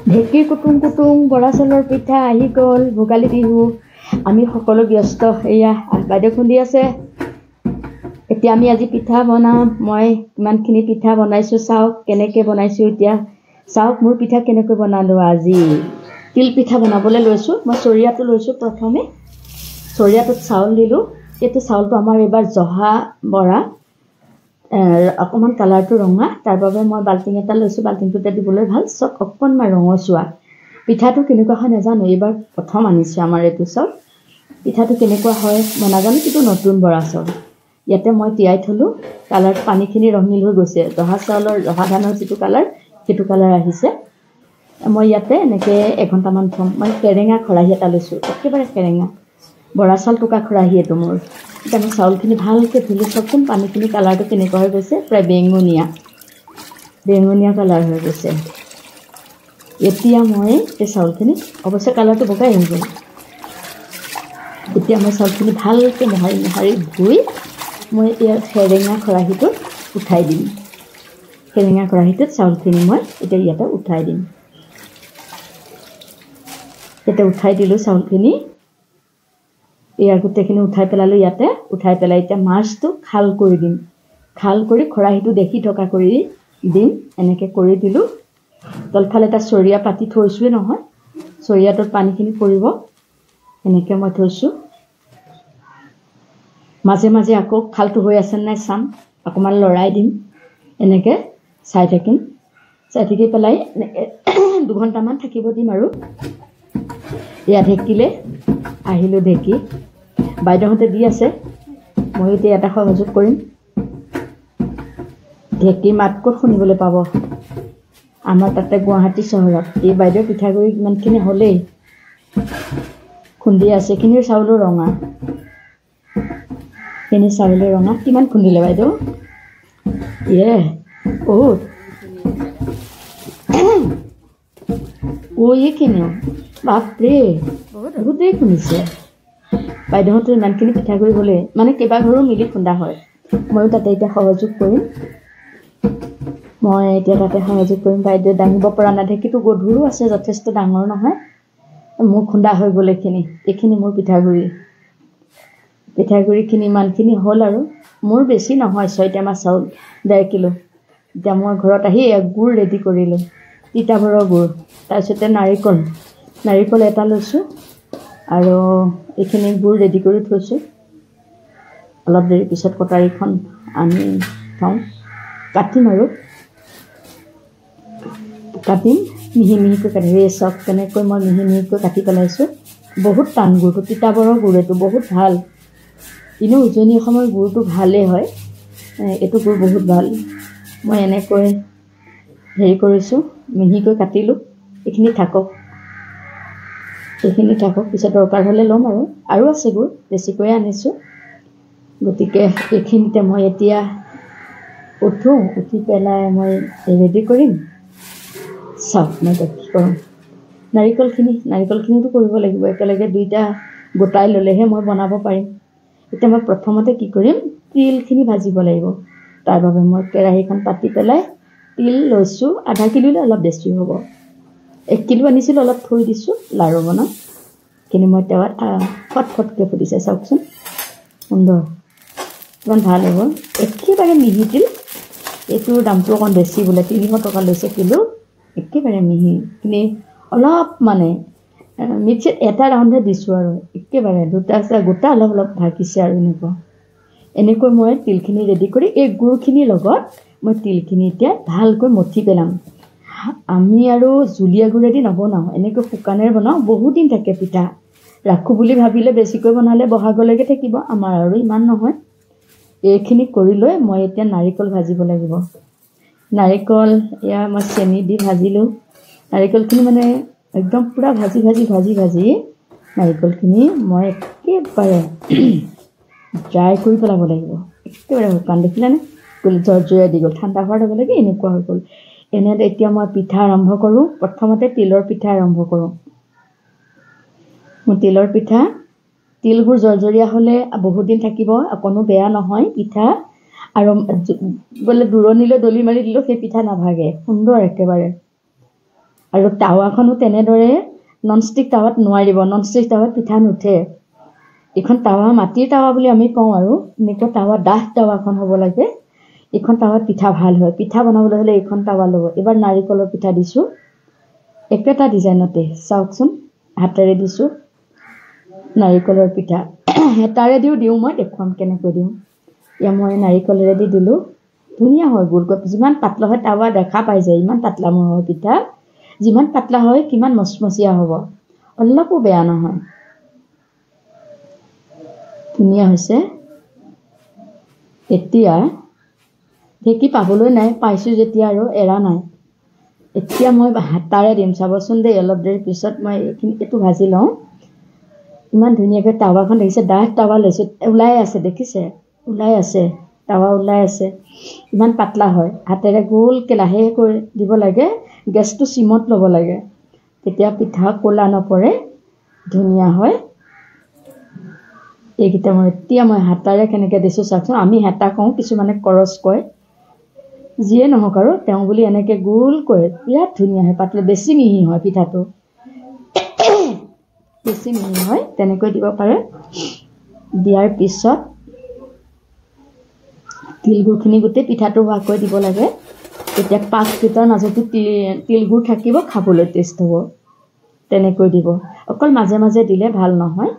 ঢেঁকী কুটুং কুটুং বৰা চাউলৰ পিঠা আহি গ'ল। ভোগালী বিহু আমি সকলো ব্যস্ত। এয়া বাইদেউ খুন্দি আছে। এতিয়া আমি আজি পিঠা বনাম। মই কিমানখিনি পিঠা বনাইছোঁ চাওক, কেনেকৈ বনাইছোঁ। এতিয়া চাওক মোৰ পিঠা কেনেকৈ বনালোঁ। আজি তিল পিঠা বনাবলৈ লৈছোঁ। মই চৰিয়াটো লৈছোঁ। প্ৰথমে চৰিয়াটোত চাউল দিলোঁ। এইটো চাউলটো আমাৰ এইবাৰ জহা বৰা, অকণমান কালাৰটো ৰঙা, তাৰ বাবে মই বাল্টিং এটা লৈছোঁ। বাল্টিংটোতে দিবলৈ ভাল। চব অকণমান ৰঙচুৱা। পিঠাটো কেনেকুৱা হয় নাজানো, এইবাৰ প্ৰথম আনিছোঁ আমাৰ এইটো চাউল। পিঠাটো কেনেকুৱা হয় মই নাজানো, কিন্তু নতুন বৰা চাউল। ইয়াতে মই তিয়াই থলোঁ। কালাৰ পানীখিনি ৰঙিল হৈ গৈছে। জহা ধানৰ যিটো কালাৰ, সেইটো কালাৰ আহিছে। মই ইয়াতে এনেকৈ এঘণ্টামান থ'ম। মই কেৰেঙা খৰাহী এটা লৈছোঁ, একেবাৰে কেৰেঙা বৰা চাউল টুকা খৰাহী এইটো মোৰ। এতিয়া মই চাউলখিনি ভালকৈ ধুলোঁ। চাওকচোন পানীখিনি কালাৰটো কেনেকুৱা হৈ গৈছে, প্ৰায় বেঙুনীয়া কালাৰ হৈ গৈছে। এতিয়া মই এই চাউলখিনি, অৱশ্যে কালাৰটো বগাই হৈ গ'ল। এতিয়া মই চাউলখিনি ভালকৈ মোহাৰি ধুই মই ইয়াৰ কেৰেঙা খৰাহীটোত উঠাই দিম। কেৰেঙা খৰাহীটোত চাউলখিনি মই এতিয়া ইয়াতে উঠাই দিম। ইয়াতে উঠাই দিলোঁ চাউলখিনি। ইয়াৰ গোটেইখিনি উঠাই পেলালোঁ ইয়াতে। উঠাই পেলাই এতিয়া মাছটো খাল কৰি দিম। খাল কৰি খৰাহীটো দেখি থকা কৰি দিম। এনেকৈ কৰি দিলোঁ। তলফালে এটা চৰিয়া পাতি থৈছোঁৱে নহয়, চৰিয়াটোত পানীখিনি পৰিব। এনেকৈ মই থৈছোঁ। মাজে মাজে আকৌ খালটো হৈ আছে নাই চাম, অকণমান লৰাই দিম। এনেকৈ চাই থাকিম। চাই থাকি পেলাই 2 ঘণ্টামান থাকিব দিম আৰু। এয়া ঢেঁকীলৈ আহিলোঁ। ঢেঁকী বাইদেউহঁতে দি আছে, ময়ো এতিয়া এটা সহযোগ কৰিম। ঢেঁকীৰ মাত ক'ত শুনিবলৈ পাব, আমাৰ তাতে গুৱাহাটী চহৰত। এই বাইদেউ পিঠাগুড়ি ইমানখিনি হ'লেই খুন্দি আছে। এইখিনিৰ চাউলো ৰঙা, এইখিনি চাউলো ৰঙা। কিমান খুন্দিলে বাইদেউ? বহুত। এইখিনিও বাপৰে বহুতেই খুন্দিছে। বাইদেউহঁতে ইমানখিনি পিঠাগুড়ি হ'লে মানে কেইবাঘৰো মিলি খুন্দা হয়। ময়ো তাতে এতিয়া সহযোগ কৰিম। বাইদেউ দাঙিব পৰা নাই। ঢেঁকীটো গধুৰো আছে, যথেষ্ট ডাঙৰ নহয়। মোৰ খুন্দা হৈ গ'ল। এইখিনি মোৰ পিঠাগুড়িখিনি ইমানখিনি হ'ল আৰু। মোৰ বেছি নহয়, 6 টেমা চাউল, 1.5 কিলো। এতিয়া মই ঘৰত আহি গুড় ৰেডি কৰিলোঁ, তিতাবৰৰ গুড়। তাৰপিছতে নাৰিকল এটা লৈছোঁ আৰু এইখিনি গুড় ৰেডি কৰি থৈছোঁ। অলপ দেৰি পিছত কটাৰীখন আনি থওঁ, কাটিম মিহি মিহিকৈ কাটিম। এই চব তেনেকৈ মই মিহি মিহিকৈ কাটি পেলাইছোঁ। বহুত টান গুড়টো, তিতাবৰৰ গুড় এইটো, বহুত ভাল। এনেও উজনি অসমৰ গুড়টো ভালেই হয়, এইটো গুড় বহুত ভাল। মই এনেকৈ হেৰি কৰিছোঁ, মিহিকৈ কাটিলোঁ। এইখিনি থাকক, পিছত দৰকাৰ হ'লে ল'ম আৰু আছে গুড়, বেছিকৈয়ে আনিছোঁ। গতিকে এইখিনিতে মই এতিয়া উঠি পেলাই মই ৰেডি কৰিম। চাওক মই এতিয়া কি কৰোঁ। নাৰিকলখিনিতো কৰিব লাগিব, একেলগে দুইটা গোটাই ল'লেহে মই বনাব পাৰিম। এতিয়া মই প্ৰথমতে কি কৰিম, তিলখিনি ভাজিব লাগিব। তাৰ বাবে মই কেৰাহীখন পাতি পেলাই তিল লৈছোঁ। 0.5 কিলোলৈ অলপ বেছি হ'ব। 1 কিলো আনিছিলোঁ, অলপ থৈ দিছোঁ লাড়ু বনাম। এইখিনি মই তেৱাত ফটফটকৈ ফুটিছে, চাওকচোন সুন্দৰ, ইমান ভাল হ'ব। একেবাৰে মিহি তিল। এইটোৰ দামটো অকণ বেছি বোলে, 300 টকা লৈছে কিলো। একেবাৰে মিহি। এইখিনি অলপ মানে মিক্সিত এটা ৰাউণ্ডহে দিছোঁ আৰু একেবাৰে দুটা গোটা অলপ ভাগিছে আৰু এনেকৈ মই তিলখিনি ৰেডি কৰি এই গুড়খিনিৰ লগত মই তিলখিনি এতিয়া ভালকৈ মঠি পেলাম। আমি আৰু জুলীয়া গুড়েদি নবনাওঁ, এনেকৈ শুকানেৰে বনাওঁ। বহুত দিন থাকে পিঠা। ৰাখোঁ বুলি ভাবিলে বেছিকৈ বনালে বহাগলৈকে থাকিব, আমাৰ আৰু ইমান নহয়। এইখিনি কৰি লৈ মই এতিয়া নাৰিকল ভাজিব লাগিব। নাৰিকল এয়া মই চেনি দি ভাজিলোঁ। নাৰিকলখিনি মানে একদম পূৰা ভাজি নাৰিকলখিনি মই একেবাৰে ড্ৰাই কৰি পেলাব লাগিব। একেবাৰে শুকান, দেখিলানে? জৰ্জৰীয়া দি গ'ল। ঠাণ্ডা হোৱাৰ লগে লগে এনেকুৱা হৈ গ'ল। এতিয়া মই পিঠা আৰম্ভ কৰোঁ। প্ৰথমতে তিলৰ পিঠা আৰম্ভ কৰোঁ। মোৰ তিলবোৰ জৰ্জৰীয়া হ'লে বহুত দিন থাকিব, অকণো বেয়া নহয় পিঠা। আৰু বোলে দূৰণিলৈ দলি মাৰি দিলেও সেই পিঠা নাভাগে, সুন্দৰ একেবাৰে। আৰু টাৱাখনো তেনেদৰে ননষ্টিক টাৱাত নোৱাৰিব, ননষ্টিক টাৱাত পিঠা নুঠে। এইখন টাৱা মাটিৰ টাৱা বুলি আমি কওঁ আৰু এনেকুৱা টাৱা ডাঠ টাৱাখন হ'ব লাগে। এইখন টাৱাত পিঠা ভাল হয়। পিঠা বনাবলৈ হ'লে এইখন টাৱা ল'ব। এবাৰ নাৰিকলৰ পিঠা দিছোঁ একেটা ডিজাইনতে, চাওকচোন হাতেৰে দিছোঁ নাৰিকলৰ পিঠা। হেতাৰেদিও দিওঁ, মই দেখুৱাম কেনেকৈ দিওঁ। এয়া মই নাৰিকলেৰে দি দিলোঁ, ধুনীয়া হয় গোলকৈ। যিমান পাতলা হয় টাৱা দেখা পাই যায়, ইমান পাতলা মোৰ হয় পিঠা। যিমান পাতলা হয় কিমান মচমচীয়া হ'ব, অলপো বেয়া নহয়, ধুনীয়া হৈছে। এতিয়া ঢেঁকী পাবলৈ নাই, পাইছোঁ যেতিয়া আৰু এৰা নাই। এতিয়া মই হাতাৰে দিম, চাবচোন দেই। অলপ দেৰি পিছত মই এইটো ভাজি লওঁ। ইমান ধুনীয়াকৈ টাৱাখন দেখিছে, ডাঠ টাৱা লৈছোঁ, ওলাই আছে দেখিছে, ওলাই আছে টাৱা ওলাই আছে। ইমান পাতলা হয়, হাতেৰে গোলকৈ লাহেকৈ দিব লাগে। গেছটো চিমত ল'ব লাগে, তেতিয়া পিঠা ক'লা নপৰে, ধুনীয়া হয়। এইকেইটা এতিয়া মই হাতাৰে কেনেকৈ দিছোঁ চাওকচোন। আমি হেতা কওঁ, কিছুমানে কৰচ কয়, যিয়ে নহওক আৰু তেওঁ বুলি এনেকৈ গোলকৈ বিৰাট ধুনীয়া হয়, পাতলা, বেছি মিহি হয় পিঠাটো, বেছি মিহি হয়, তেনেকৈ দিব পাৰে। দিয়াৰ পিছত তিলগুড়খিনি গোটেই পিঠাটো হোৱাকৈ দিব লাগে। তেতিয়া পাককেইটাৰ মাজতো তিলগুড় থাকিব, খাবলৈ টেষ্ট হ'ব। তেনেকৈ দিব, অকল মাজে মাজে দিলে ভাল নহয়।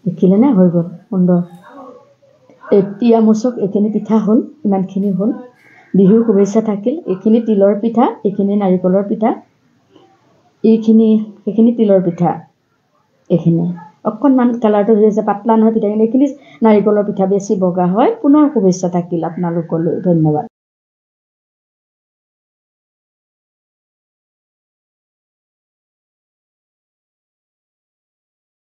দেখিলেনে হৈ গ'ল সুন্দৰ। এতিয়া মোচক এইখিনি পিঠা হ'ল, ইমানখিনি হ'ল। বিহুৰ শুভেচ্ছা থাকিল। এইখিনি তিলৰ পিঠা, এইখিনি নাৰিকলৰ পিঠা, সেইখিনি তিলৰ পিঠা। এইখিনি অকণমান কালাৰটো হৈ আছে, পাতলা নহয় পিঠাখিনি। এইখিনি নাৰিকলৰ পিঠা, বেছি বগা হয়। পুনৰ শুভেচ্ছা থাকিল আপোনালোকলৈ, ধন্যবাদ।